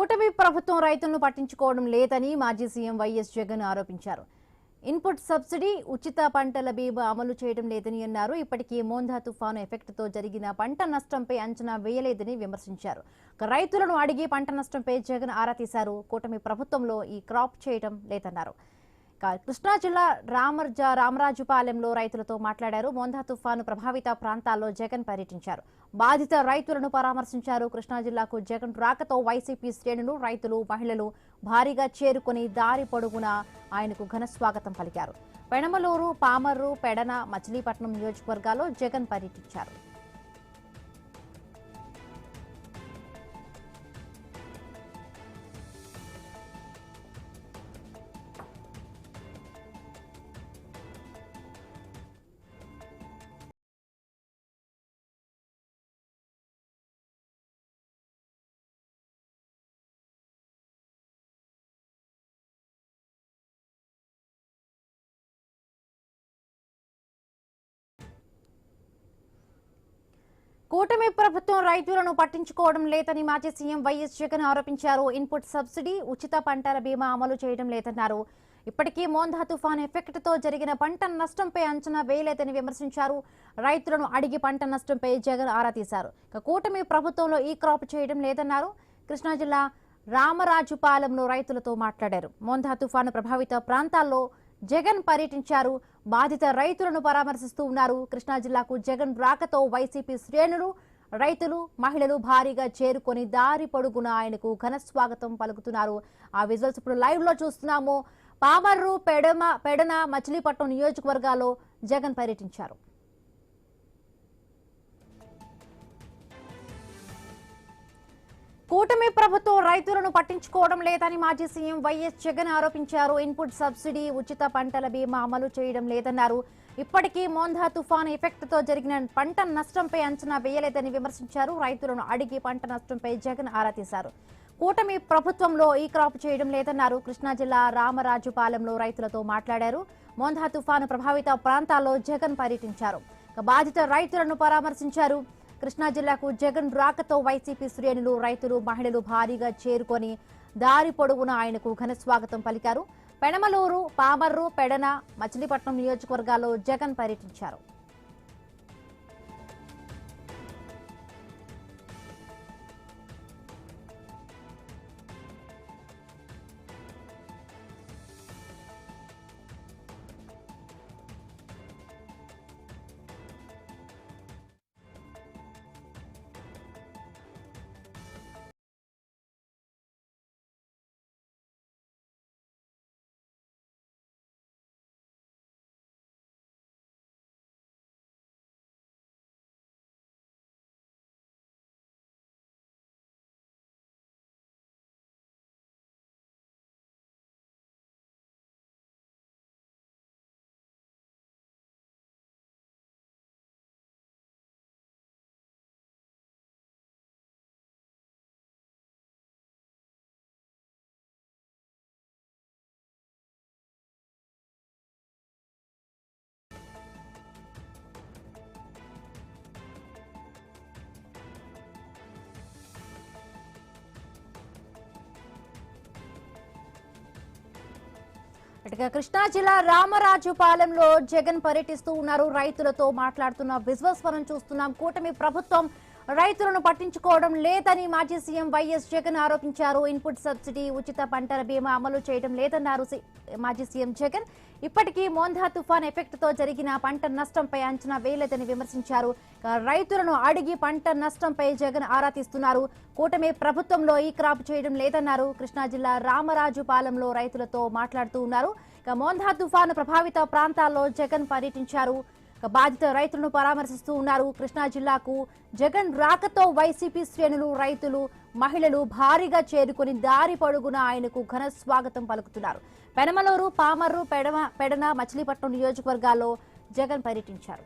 కూటమి ప్రభుత్వం రైతులను పట్టించుకోవడం లేదని మాజీ సీఎం వైఎస్ జగన్ ఆరోపించారు. ఇన్పుట్ సబ్సిడీ, ఉచిత పంటల బీమా అమలు చేయడం లేదని అన్నారు. ఇప్పటికీ మోందా తుఫాను ఎఫెక్ట్తో జరిగిన పంట నష్టంపై అంచనా వేయలేదని విమర్శించారు. రైతులను అడిగి పంట నష్టంపై జగన్ ఆరా తీశారు. కూటమి ప్రభుత్వంలో ఈ క్రాప్ చేయడం లేదన్నారు. కృష్ణా జిల్లా రామరాజుపాలెంలో రైతులతో మాట్లాడారు. మోందా తుఫాను ప్రభావిత ప్రాంతాల్లో జగన్ పర్యటించారు. బాధిత రైతులను పరామర్శించారు. కృష్ణా జిల్లాకు జగన్ రాకతో వైసీపీ శ్రేణులు, రైతులు, మహిళలు భారీగా చేరుకుని దారి పొడుగునా ఆయనకు ఘన స్వాగతం పలికారు. పెనమలూరు, పామర్రు, పెడన, మచిలీపట్నం నియోజకవర్గాల్లో జగన్ పర్యటించారు. కూటమి ప్రభుత్వం రైతులను పట్టించుకోవడం లేదని మాజీ సీఎం వైఎస్ జగన్ ఆరోపించారు. ఇన్పుట్ సబ్సిడీ, ఉచిత పంటల బీమా అమలు చేయడం లేదన్నారు. ఇప్పటికీ మోందా తుఫాన్ ఎఫెక్ట్తో జరిగిన పంట నష్టంపై అంచనా వేయలేదని విమర్శించారు. రైతులను అడిగి పంట నష్టంపై జగన్ ఆరా తీశారు. కూటమి ప్రభుత్వంలో ఈ క్రాప్ చేయడం లేదన్నారు. కృష్ణా జిల్లా రామరాజుపాలెంలో రైతులతో మాట్లాడారు. మోందా తుఫాను ప్రభావిత ప్రాంతాల్లో జగన్ పర్యటించారు. బాధిత రైతులను పరామర్శిస్తూ ఉన్నారు. కృష్ణా జిల్లాకు జగన్ రాకతో వైసీపీ శ్రేణులు, రైతులు, మహిళలు భారీగా చేరుకొని దారి పొడుగున ఆయనకు ఘన స్వాగతం పలుకుతున్నారు. ఆ విజువల్స్ ఇప్పుడు లైవ్ లో చూస్తున్నాము. పామర్రు, పెడన, మచిలీపట్నం నియోజకవర్గాల్లో జగన్ పర్యటించారు. కూటమి ప్రభుత్వం రైతులను పట్టించుకోవడం లేదని మాజీ సీఎం వైఎస్ జగన్ ఆరోపించారు. ఇన్పుట్ సబ్సిడీ, ఉచిత పంటల బీమా అమలు చేయడం లేదన్నారు. ఇప్పటికీ మోందా తుఫాను ఎఫెక్ట్తో జరిగిన పంట నష్టంపై అంచనా వేయలేదని విమర్శించారు. రైతులను అడిగి పంట నష్టంపై జగన్ ఆరా తీశారు. కూటమి ప్రభుత్వంలో ఈ క్రాప్ చేయడం లేదన్నారు. కృష్ణా జిల్లా రామరాజుపాలెంలో రైతులతో మాట్లాడారు. మోందా తుఫాను ప్రభావిత ప్రాంతాల్లో జగన్ పర్యటించారు. బాధిత రైతులను పరామర్శించారు. కృష్ణా జిల్లాకు జగన్ రాకతో వైసీపీ శ్రేణులు, రైతులు, మహిళలు భారీగా చేరుకొని దారి పొడుగున ఆయనకు ఘన స్వాగతం పలికారు. పెనమలూరు, పామర్రు, పెడన, మచిలీపట్నం నియోజకవర్గాల్లో జగన్ పర్యటించారు. కృష్ణా జిల్లా రామరాజుపాలెంలో జగన్ పర్యటిస్తూ ఉన్నారు. రైతులతో మాట్లాడుతున్న విజువల్స్ మనం చూస్తున్నాం. కూటమి ప్రభుత్వం రైతులను పట్టించుకోవడం లేదని మాజీ సీఎం వైఎస్ జగన్ ఆరోపించారు. ఇన్పుట్ సబ్సిడీ, ఉచిత పంటల బీమా అమలు చేయడం లేదన్నారు మాజీ సీఎం జగన్. ఇప్పటికీ మోందా తుఫాన్ ఎఫెక్ట్తో జరిగిన పంట నష్టంపై అంచనా వేయలేదని విమర్శించారు. రైతులను అడిగి పంట నష్టంపై జగన్ ఆరా తీస్తున్నారు. కూటమి ప్రభుత్వంలో ఈ క్రాప్ చేయడం లేదన్నారు. కృష్ణా జిల్లా రామరాజుపాలెంలో రైతులతో మాట్లాడుతూ ఉన్నారు. మోందా తుఫాను ప్రభావిత ప్రాంతాల్లో జగన్ పర్యటించారు. బాధిత రైతులను పరామర్శిస్తూ ఉన్నారు. కృష్ణా జిల్లాకు జగన్ రాకతో వైసీపీ శ్రేణులు, రైతులు, మహిళలు భారీగా చేరుకుని దారి పొడుగున ఆయనకు ఘన స్వాగతం పలుకుతున్నారు. పెనమలూరు, పామర్రు, పెడన, మచిలీపట్నం నియోజకవర్గాల్లో జగన్ పర్యటించారు.